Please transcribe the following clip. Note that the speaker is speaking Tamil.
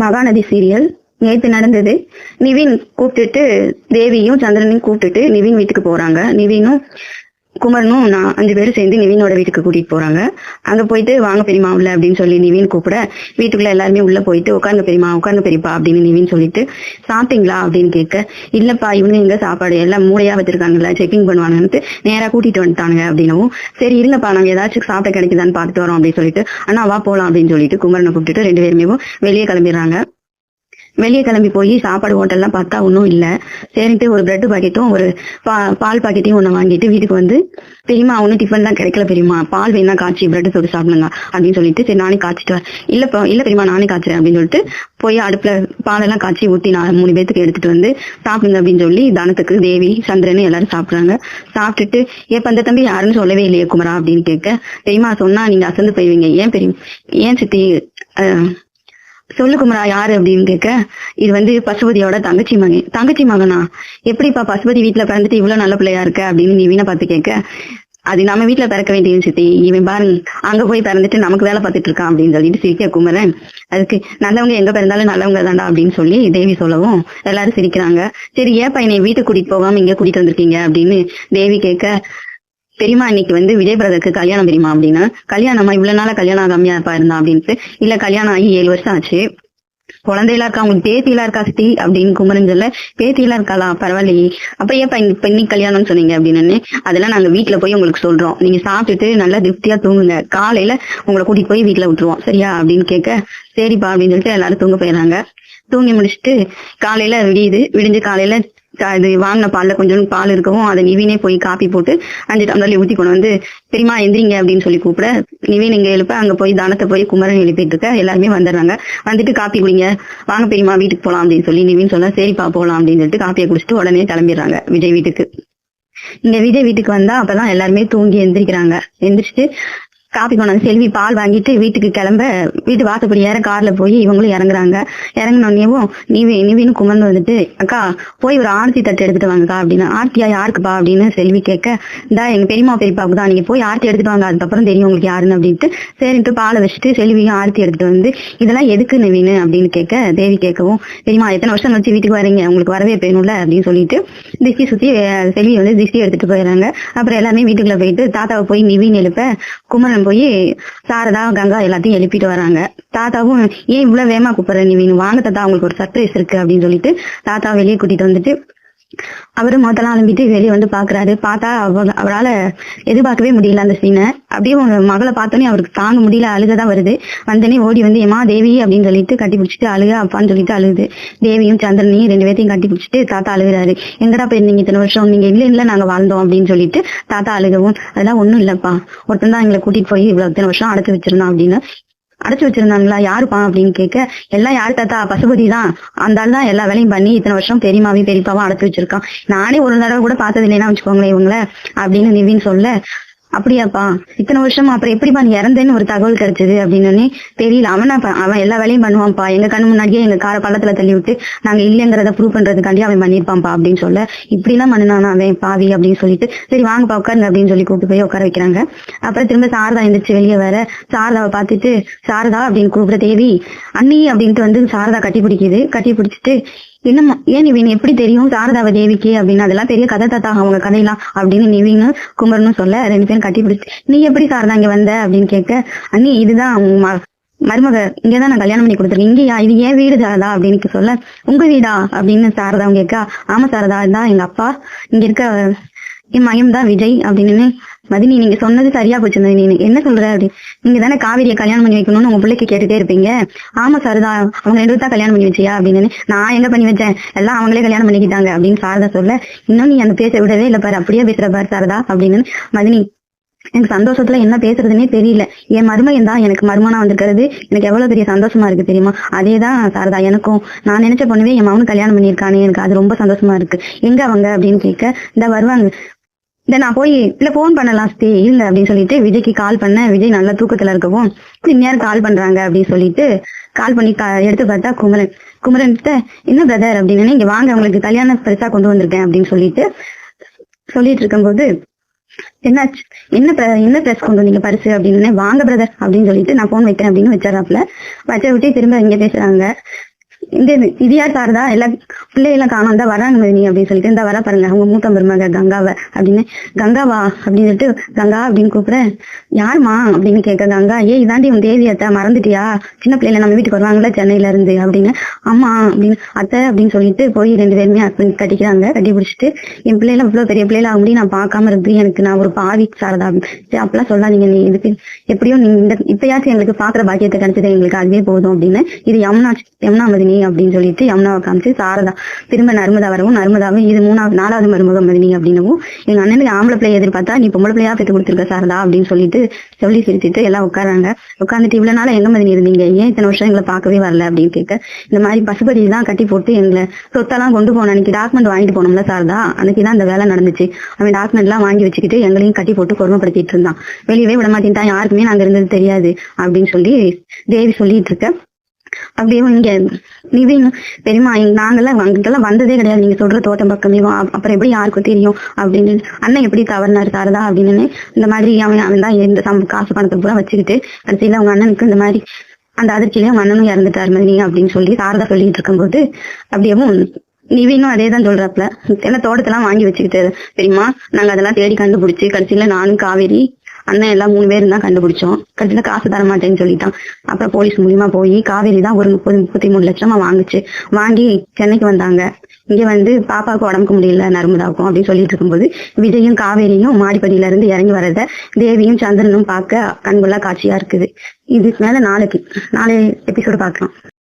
மகாநதி சீரியல் நேத்து நடந்தது. நிவின் கூப்பிட்டுட்டு தேவியும் சந்திரனையும் கூப்பிட்டுட்டு நிவின் வீட்டுக்கு போறாங்க. நிவினும் குமரனும் நான் 5 பேரும் சேர்ந்து நிவினோட வீட்டுக்கு கூட்டிட்டு போறாங்க. அங்க போயிட்டு வாங்க பெரியமா உள்ள அப்படின்னு சொல்லி நிவின் கூப்பிட வீட்டுக்குள்ள எல்லாருமே உள்ள போயிட்டு உட்கார்ந்து பெரியமா உட்கார்ந்து பெரியப்பா அப்படின்னு நிவின் சொல்லிட்டு சாப்பிட்டீங்களா அப்படின்னு கேட்க, இல்லப்பா இவங்க எங்க சாப்பாடு எல்லாம் மூளையா வச்சிருக்காங்கல்ல செக்கிங் பண்ணுவாங்கன்ட்டு நேரா கூட்டிட்டு வந்துட்டானுங்க அப்படின்னவும், சரி இருங்கப்பா நாங்க ஏதாச்சும் சாப்பிட கிடைக்குதான்னு பார்த்துட்டு வரோம் அப்படின்னு சொல்லிட்டு அண்ணா வா போலாம் அப்படின்னு சொல்லிட்டு குமரனை கூப்பிட்டுட்டு 2 பேருமே வெளியே கிளம்பிடுறாங்க. வெளியே கிளம்பி போய் சாப்பாடு ஹோட்டல்லாம் பார்த்தா ஒன்றும் இல்லை. சரின்ட்டு ஒரு பிரெட் பாக்கெட்டும் ஒரு பால் பாக்கெட்டையும் ஒன்று வாங்கிட்டு வீட்டுக்கு வந்து, பெரியமா ஒன்றும் டிஃபன் தான் கிடைக்கல பெரியமா, பால் வேணா காய்ச்சி பிரெட் தொட்டு சாப்பிடுங்க அப்படின்னு சொல்லிட்டு, சரி நானே காய்ச்சிட்டு வரேன், இல்ல பெரியமா நானே காய்ச்சிறேன் அப்படின்னு சொல்லிட்டு போய் அடுப்புல பாலெல்லாம் காய்ச்சி ஊற்றி 3 பேத்துக்கு எடுத்துட்டு வந்து சாப்பிடுங்க அப்படின்னு சொல்லி தனத்துக்கு தேவி சந்திரன் எல்லாரும் சாப்பிடுறாங்க. சாப்பிட்டுட்டு ஏப்ப அந்த தம்பி யாருன்னு சொல்லவே இல்லையே குமரா அப்படின்னு கேட்க, பெரியமா சொன்னா நீங்க அசந்து போய்வீங்க, ஏன் சித்தி சொல்லு குமரா யாரு அப்படின்னு கேட்க, இது வந்து பசுபதியோட தங்கச்சி மகனா, எப்படிப்பா பசுபதி வீட்டுல பிறந்துட்டு இவ்வளவு நல்ல பிள்ளையா இருக்க அப்படின்னு நிவினை பார்த்து கேட்க, அது நம்ம வீட்டுல பிறக்க வேண்டியது சித்தி, இவன் பாருங்க அங்க போய் பிறந்துட்டு நமக்கு வேலை பார்த்துட்டு இருக்கான் அப்படின்னு சொல்லிட்டு சிரிக்க குமரன், அதுக்கு நல்லவங்க எங்க பிறந்தாலும் நல்லவங்க தாண்டா அப்படின்னு சொல்லி தேவி சொல்லவும் எல்லாரும் சிரிக்கிறாங்க. சரி ஏப்பா என்னை வீட்டுக்கு கூட்டிட்டு போகாம இங்க கூட்டிட்டு வந்திருக்கீங்க அப்படின்னு தேவி கேட்க, பெரியமா இன்னைக்கு வந்து விஜய் பிரதருக்கு கல்யாணம் தெரியுமா அப்படின்னா, கல்யாணமா இவ்வளவு நாள கல்யாணம் ஆகாமையா இருப்பா இருந்தா அப்படின்ட்டு, இல்ல கல்யாணம் ஆகி 7 வருஷம் ஆச்சு, குழந்தையெல்லாம் இருக்கா, உங்களுக்கு பேத்தியெல்லாம் இருக்கா சித்தி அப்படின்னு குமரன் சொல்ல, பேத்தியெல்லாம் இருக்காளா பரவாயில்லையே, அப்ப ஏப்பா இன்னைக்கு கல்யாணம்னு சொன்னீங்க அப்படின்னு, அதெல்லாம் நாங்க வீட்டுல போய் உங்களுக்கு சொல்றோம், நீங்க சாப்பிட்டுட்டு நல்லா திருப்தியா தூங்குங்க, காலையில உங்களை கூட்டிட்டு போய் வீட்டுல விட்டுருவோம் சரியா அப்படின்னு கேட்க, சரிப்பா அப்படின்னு சொல்லிட்டு எல்லாரும் தூங்க போயிடறாங்க. தூங்கி முடிச்சுட்டு காலையில விடிஞ்சு காலையில இது வாங்கின பால்ல கொஞ்சம் பால் இருக்கவும் அதை நிவினே போய் காப்பி போட்டு 5 டம்ளர்ல ஊத்தி கொண்டு வந்து, பெரியமா எந்திரிங்க அப்படின்னு சொல்லி கூப்பிட நிவின் இங்க எழுப்ப அங்க போய் தானத்தை போய் குமரன் எழுப்பிட்டு இருக்க எல்லாருமே வந்துடுறாங்க. வந்துட்டு காப்பி குடிங்க வாங்க பெரியமா வீட்டுக்கு போலாம் அப்படின்னு சொல்லி நிவின் சொல்ல, சரிப்பா போலாம் அப்படின்னு சொல்லிட்டு காப்பியை குடிச்சிட்டு உடனே கிளம்பிடுறாங்க விஜய் வீட்டுக்கு. இங்க விஜய் வீட்டுக்கு வந்தா அப்பதான் எல்லாருமே தூங்கி எந்திரிக்கிறாங்க. எந்திரிச்சிட்டு காப்பி கொண்டாந்து செல்வி பால் வாங்கிட்டு வீட்டுக்கு கிளம்ப வீட்டு வாசப்படி ஏற கார்ல போய் இவங்களும் இறங்குறாங்க. இறங்கினோடனேவும் நிவின் குமரன் வந்துட்டு, அக்கா போய் ஒரு ஆர்த்தி தட்டு எடுத்துட்டு வாங்கக்கா அப்படின்னா, ஆர்த்தியா யாருக்குப்பா அப்படின்னு செல்வி கேட்க, இந்தா எங்க பெரியமா பெரியப்பாவுக்கு தான், நீங்க போய் ஆர்த்தி எடுத்துட்டு வாங்க அதுக்கப்புறம் தெரியும் உங்களுக்கு யாருன்னு அப்படின்ட்டு சரின்ட்டு பாலை வச்சுட்டு செல்வியும் ஆர்த்தி எடுத்துட்டு வந்து, இதெல்லாம் எதுக்கு நிவின் அப்படின்னு கேட்க தேவி கேட்கவும், பெரியமா எத்தனை வருஷம் கழிச்சு வீட்டுக்கு வரீங்க உங்களுக்கு வரவே போயணும்ல அப்படின்னு சொல்லிட்டு திஷ்டி சுத்தி செல்வி வந்து திஷ்டி எடுத்துட்டு போயிடுறாங்க. அப்புறம் எல்லாமே வீட்டுக்குள்ள போயிட்டு தாத்தாவை போய் நிவின் எழுப்ப குமரன் போய் சாரதா கங்கா எல்லாத்தையும் எழுப்பிட்டு வராங்க. தாத்தாவும் ஏன் இவ்வளவு வேகமா கூப்பிடுற நிவின், வாங்க தாத்தா உங்களுக்கு ஒரு சர்ப்ரைஸ் இருக்கு அப்படின்னு சொல்லிட்டு தாத்தா வெளியே கூட்டிட்டு வந்துட்டு அவரும் மொத்தலாம் அலம்பிட்டு வெளியே வந்து பாக்குறாரு. பார்த்தா அவரால் எதிர்பார்க்கவே முடியல அந்த சீனை. அப்படியே மகளை பார்த்தோன்னே அவருக்கு தாங்க முடியல, அழுகதான் வருது. வந்தனே ஓடி வந்து ஏமா தேவி அப்படின்னு சொல்லிட்டு கட்டி பிடிச்சிட்டு அழுக அப்பான்னு சொல்லிட்டு அழுகுது. தேவியும் சந்திரனையும் 2 பேர்த்தையும் கட்டி பிடிச்சிட்டு தாத்தா அழுகுறாரு. எங்கடா போயிருந்தீங்க இத்தனை வருஷம், நீங்க இல்ல நாங்க வாழ்ந்தோம் அப்படின்னு சொல்லிட்டு தாத்தா அழுகவும், அதெல்லாம் ஒண்ணும் இல்லப்பா, ஒருத்தன் தான் எங்களை கூட்டிட்டு போய் இத்தனை வருஷம் அடைச்சு வச்சிருந்தான் அப்படின்னு. அடைச்சு வச்சிருந்தாங்களா யாருப்பா அப்படின்னு கேட்க, எல்லாம் யாரு தாத்தா பசுபதி தான், அந்த ஆள் தான் எல்லா வேலையும் பண்ணி இத்தனை வருஷம் பெரியமாவையும் பெரியப்பாவும் அடைச்சு வச்சிருக்கான், நானே ஒரு தடவை கூட பார்த்தது இல்லைன்னா வச்சுக்கோங்களேன் இவங்கள அப்படின்னு நிவின் சொல்ல, அப்படியாப்பா இத்தனை வருஷமா அப்புறம் எப்படிப்பா நீ இறந்தேன்னு ஒரு தகவல் கிடைச்சது அப்படின்னு தெரியல, அவன் எல்லா வேலையும் பண்ணுவான்ப்பா, எங்க கண்ணு முன்னாடியே எங்க கார பள்ளத்துல தள்ளி விட்டு நாங்க இல்லைங்கிறத ப்ரூவ் பண்றதுக்காண்டி அவன் பண்ணிருப்பான்ப்பா அப்படின்னு சொல்ல, இப்படி எல்லாம் பண்ணினானா அவன் பாவி அப்படின்னு சொல்லிட்டு, சரி வாங்கப்பா உட்காருங்க அப்படின்னு சொல்லி கூப்பிட்டு போய் உட்கார வைக்கிறாங்க. அப்புறம் திரும்ப சாரதா எந்திரிச்சு வெளியே வர சாரதாவை பார்த்துட்டு சாரதா அப்படின்னு கூப்பிட தேவி அண்ணி அப்படின்ட்டு வந்து சாரதா கட்டி பிடிச்சிட்டு, என்னம்மா ஏன் நிவின் எப்படி தெரியும் சாரதாவை தேவிக்கு அப்படின்னு, அதெல்லாம் பெரிய கதை தாத்தா அவங்க கதையெல்லாம் அப்படின்னு நிவின்னு குமரனும் சொல்ல 2 பேரும் கட்டி பிடிச்சி, நீ எப்படி சாரதா இங்க வந்த அப்படின்னு கேட்க, அண்ணி இதுதான் மருமக, இங்கதான் நான் கல்யாணம் பண்ணி கொடுத்துருக்கேன், இங்கேயா இது ஏன் வீடு சாரதா அப்படின்னு சொல்ல, உங்க வீடா அப்படின்னு சாரதா கேட்க, ஆமா சாரதா இதான் எங்க அப்பா, இங்க இருக்க என் மயம் தான் விஜய் அப்படின்னு. மதினி நீங்க சொன்னது சரியா போச்சு மதினி, என்ன சொல்ற அப்படி, நீங்க தானே காவிரியை கல்யாணம் பண்ணி வைக்கணும்னு உங்க பிள்ளைக்கு கேட்டுட்டே இருப்பீங்க, ஆமா சாரதா அவங்க 2 தான் கல்யாணம் பண்ணி வச்சியா அப்படின்னு, நான் எங்க பண்ணி வச்சேன் எல்லாம் அவங்களே கல்யாணம் பண்ணிக்கிட்டாங்க அப்படின்னு சாரதா சொல்ல, இன்னும் நீ அந்த பேச விடவே இல்லை பாரு, அப்படியே பேசுற பாரு சாரதா அப்படின்னு. மதினி எனக்கு சந்தோஷத்துல என்ன பேசுறதுன்னே தெரியல, என் மருமகன் தான் எனக்கு மருமனா வந்திருக்கிறது, எனக்கு எவ்வளவு பெரிய சந்தோஷமா இருக்கு தெரியுமா, அதேதான் சாரதா எனக்கும், நான் நினைச்ச பொண்ணுவே என் மகனு கல்யாணம் பண்ணியிருக்கானே, எனக்கு அது ரொம்ப சந்தோஷமா இருக்கு, எங்க அவங்க அப்படின்னு கேட்க, இந்த வருவாங்க இந்த நான் போய் இல்ல போன் பண்ணலாம் ஸ்டே இருங்க அப்படின்னு சொல்லிட்டு விஜய்க்கு கால் பண்ண, விஜய் நல்லா தூக்கத்துல இருக்கவும் இந்நேரம் கால் பண்றாங்க அப்படின்னு சொல்லிட்டு கால் பண்ணி எடுத்து பார்த்தா குமரன் என்ன பிரதர் அப்படின்னு, இங்க வாங்க உங்களுக்கு கல்யாணம் பெருசா கொண்டு வந்திருக்கேன் அப்படின்னு சொல்லிட்டு இருக்கும்போது, என்னாச்சு என்ன ட்ரெஸ் கொண்டு வந்தீங்க பரிசு அப்படின்னு, வாங்க பிரதர் அப்படின்னு சொல்லிட்டு நான் போன் வைக்கிறேன் அப்படின்னு வச்சிடறாப்புல வச்ச விட்டு திரும்ப இங்க பேசுறாங்க. இந்த இது யார் சாரதா, எல்லா பிள்ளைகள்லாம் காணும், இந்த வராங்க மதினி அப்படின்னு சொல்லிட்டு, இந்த வர பாருங்க அவங்க மூத்த மருமக கங்காவை அப்படின்னு. கங்காவா அப்படின்னு சொல்லிட்டு, கங்கா அப்படின்னு கூப்பிடுறேன். யாருமா அப்படின்னு கேட்க, கங்கா ஏய் இதாண்டி உன் தேவி அத்தை, மறந்துட்டியா, சின்ன பிள்ளைல நம்ம வீட்டுக்கு வருவாங்கல்ல சென்னையில இருந்து அப்படின்னு. அம்மா அப்படின்னு அத்தை அப்படின்னு சொல்லிட்டு போய் 2 பேருமே ஹஸ்பண்ட் கட்டிக்கிறாங்க. கட்டி பிடிச்சிட்டு, என் பிள்ளைல இவ்வளவு பெரிய பிள்ளைல ஆக முடியும் நான் பார்க்காம இருந்து, எனக்கு நான் ஒரு பாவி சாரதா அப்படின்னு. அப்பெல்லாம் சொல்லாதீங்க, நீ இதுக்கு எப்படியும் நீங்க இந்த இப்பயாச்சும் எங்களுக்கு பாக்குற பாக்கியத்தை கிடைச்சது, எங்களுக்கு அதுவே போதும் அப்படின்னு. இது யமுனா மதினி அப்படின்னு சொல்லிட்டு யமுனாவை காமிச்சு சாரதா திரும்ப நர்மதா வரவும், நர்மதாவும் இது 4வது மருமக மதினி அப்படின்னவும், எங்க அண்ணனுக்கு ஆம்பளை பிள்ளைய எதிர்பார்த்தா நீ பொம்பளை பிள்ளையா பெற்று கொடுத்துருக்க சாரதா அப்படின்னு சொல்லிட்டு சொல்லி சிரிச்சுட்டு எல்லாம் உட்காராங்க. உட்காந்துட்டு இவ்வளவு நாள எங்க மதினி இருந்தீங்க, ஏன் இத்தனை வருஷம் எங்களை பார்க்கவே வரல அப்படின்னு கேட்க, இந்த மாதிரி பசுபதி தான் கட்டி போட்டு எங்களை சொத்தெல்லாம் கொண்டு போன அன்னைக்கு டாக்குமெண்ட் வாங்கிட்டு போனோம்ல சாரதா, அன்னைக்கு தான் இந்த வேலை நடந்துச்சு. அவன் டாக்குமெண்ட் எல்லாம் வாங்கி வச்சுக்கிட்டு எங்களையும் கட்டி போட்டு கொடுமைப்படுத்திட்டு இருந்தான், வெளியவே விட மாட்டேன்ட்டான், யாருக்குமே நாங்க இருந்தது தெரியாது அப்படின்னு சொல்லி தேவி சொல்லிட்டு இருக்க. அப்படியே இங்க நிவின் பெரியமா நாங்கெல்லாம் அங்கிட்டெல்லாம் வந்ததே கிடையாது, நீங்க சொல்ற தோட்டம் பக்கமே, அப்புறம் எப்படி யாருக்கும் தெரியும் அப்படின்னு. அண்ணன் எப்படி தவறினாரு சாரதா அப்படின்னு. இந்த மாதிரி அவன் தான் இந்த காசு பணத்தை பூரா வச்சுக்கிட்டு கடைசியில அவங்க அண்ணனுக்கு இந்த மாதிரி அந்த அதிர்ச்சியிலே அவங்க அண்ணனும் இறந்துட்டாரு மதினி அப்படின்னு சொல்லி சாரதா சொல்லிட்டு இருக்கும்போது, அப்படியேவும் நிவினும் அதே தான் சொல்றாப்ல, என்ன தோட்டத்தெல்லாம் வாங்கி வச்சுக்கிட்டு தெரியுமா, நாங்க அதெல்லாம் தேடி கண்டுபிடிச்சு கடைசியில நானும் காவேரி அண்ணன் எல்லாம் 3 பேரும் தான் கண்டுபிடிச்சோம், கடைசியில காசு தர மாட்டேன்னு சொல்லிட்டான். அப்புறம் போலீஸ் மூலியமா போய் காவேரி தான் ஒரு 33 லட்சமா வாங்குச்சு. வாங்கி சென்னைக்கு வந்தாங்க. இங்க வந்து பாப்பாவுக்கு உடம்புக்கு முடியல நர்மதாவுக்கும் அப்படின்னு சொல்லிட்டு இருக்கும்போது, விஜயும் காவேரியும் மாடிப்படியில இருந்து இறங்கி வர்றத தேவியும் சந்திரனும் பார்க்க கண்கொள்ளா காட்சியா இருக்குது. இதுக்கு மேல நாளை எபிசோடு பார்க்கலாம்.